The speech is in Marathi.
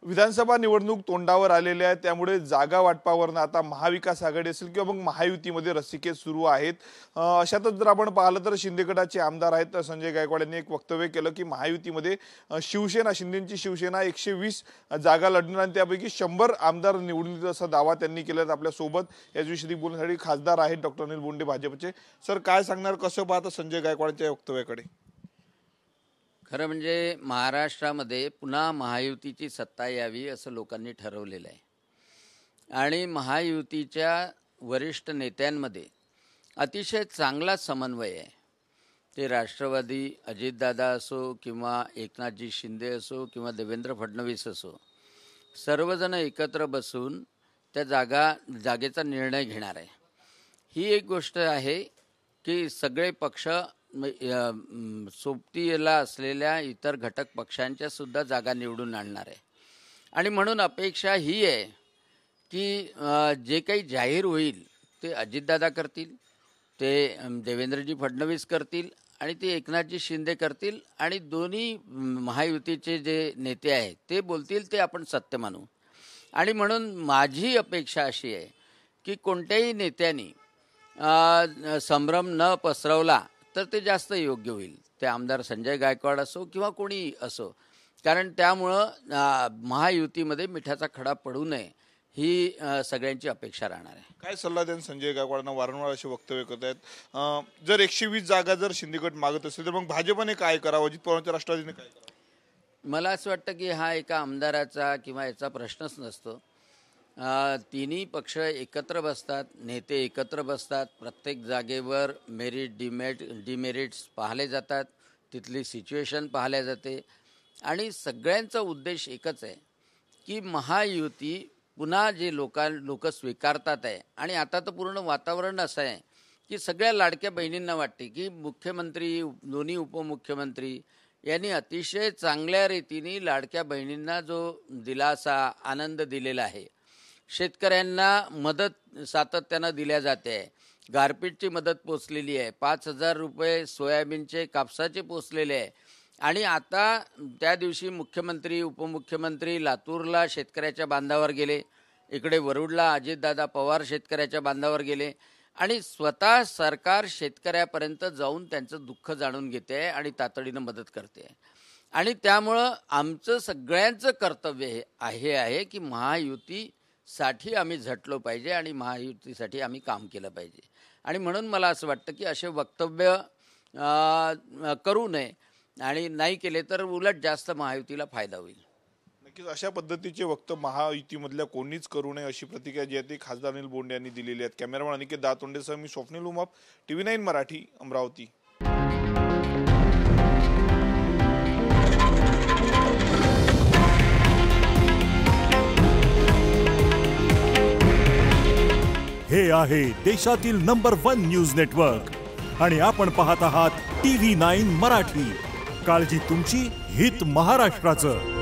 विधानसभा निवडणूक तोंडावर आलेल्या आहेत, त्यामुळे जागा वाटपावरनं आता महाविकास आघाडी असेल किंवा मग महायुतीमध्ये रस्सीखेच सुरू आहेत। अशातच जर आपण पाहिलं तर शिंदे गटाचे आमदार आहेत संजय गायकवाड यांनी एक वक्तव्य केलं की महायुतीमध्ये शिवसेना शिंदेची शिवसेना 120 जागा लढणार आणि त्यापैकी 100 आमदार निवडून येतील असा दावा त्यांनी केला। आपल्या सोबत याच विषयी बोलण्यासाठी खासदार आहेत डॉक्टर अनिल बोंडे भाजपचे। सर, काय सांगणार, कसं पाहता संजय गायकवाडच्या वक्तव्याकडे? खरं म्हणजे महाराष्ट्रामध्ये पुन्हा महायुतीची सत्ता यावी असं लोकांनी ठरवलेलं आहे आणि महायुतीच्या वरिष्ठ नेत्यांमध्ये अतिशय चांगला समन्वय आहे। ते राष्ट्रवादी अजितदादा असो किंवा एकनाथजी शिंदे असो किंवा देवेंद्र फडणवीस असो, सर्वजण एकत्र बसून त्या जागेचा निर्णय घेणार आहे। ही एक गोष्ट आहे की सगळे पक्ष सोबतीला असलेल्या इतर घटक पक्षांच्या सुद्धा जागा निवडून आणणार आहे आणि म्हणून अपेक्षा ही आहे की जे काही जाहीर होईल ते अजितदादा करतील, ते देवेंद्रजी फडणवीस करतील आणि ते एकनाथजी शिंदे करतील आणि दोन्ही महायुतीचे जे नेते आहेत ते बोलतील ते आपण सत्य मानू। आणि म्हणून माझी अपेक्षा अशी आहे की कोणत्याही नेत्यांनी संभ्रम न पसरवला तर ते जास्त योग्य होईल। ते आमदार संजय गायकवाड असो किंवा कोणी असो, कारण त्यामुळं महायुतीमध्ये मिठाचा खडा पडू नये ही सगळ्यांची अपेक्षा राहणार आहे। काय सल्ला द्याल संजय गायकवाडांना? वारंवार असे वक्तव्य करत आहेत। जर 120 जागा जर शिंदे गट मागत असेल तर मग भाजपने काय करावं, अजित पवारांच्या राष्ट्रवादीने काय करावं? मला असं वाटतं की हा एका आमदाराचा किंवा याचा प्रश्नच नसतो। तिन्ही पक्ष एकत्र बसतात, नेते एकत्र बसतात, प्रत्येक जागेवर मेरिट डिमेरिट्स पाहिले जातात, तिथली सिच्युएशन पाहिल्या जाते आणि सगळ्यांचा उद्देश एकच आहे की महायुती पुन्हा जे लोक स्वीकारतात आहे। आणि आता तर पूर्ण वातावरण असं आहे की सगळ्या लाडक्या बहिणींना वाटते की मुख्यमंत्री, दोन्ही उपमुख्यमंत्री यांनी अतिशय चांगल्या रीतीने लाडक्या बहिणींना जो दिलासा, आनंद दिलेला आहे। शेतकऱ्यांना मदत सातत्यानं दिल्या जाते आहे, गारपीटची मदत पोचलेली आहे, 5,000 रुपये सोयाबीनचे, कापसाचे पोचलेले आहे आणि आता त्या दिवशी मुख्यमंत्री, उपमुख्यमंत्री लातूरला शेतकऱ्याच्या बांधावर गेले, इकडे वरुडला अजितदादा पवार शेतकऱ्याच्या बांधावर गेले आणि स्वतः सरकार शेतकऱ्यापर्यंत जाऊन त्यांचं दुःख जाणून घेते आहे आणि तातडीनं मदत करते आहे। आणि त्यामुळं आमचं सगळ्यांचं कर्तव्य आहे की महायुतीसाठी आम्ही झटलो पाहिजे आणि महायुतीसाठी आम्ही काम केलं पाहिजे। आणि म्हणून मला असं वाटतं की असे वक्तव्य करू नये आणि नाही केले तर उलट जास्त महायुतीला फायदा होईल। नक्कीच अशा पद्धतीचे वक्तव्य महायुतीमधल्या कोणीच करू नये अशी प्रतिक्रिया जी आहे ती खासदार अनिल बोंडे यांनी दिलेली आहे। कॅमेरामन अनिकेत दातोंडेसह मी स्वप्नील उमाप, TV9 मराठी, अमरावती। हे आहे देशातील नंबर 1 न्यूज नेटवर्क आणि आपण पाहत आहात TV9 मराठी। काळजी तुमची, हित महाराष्ट्राचं।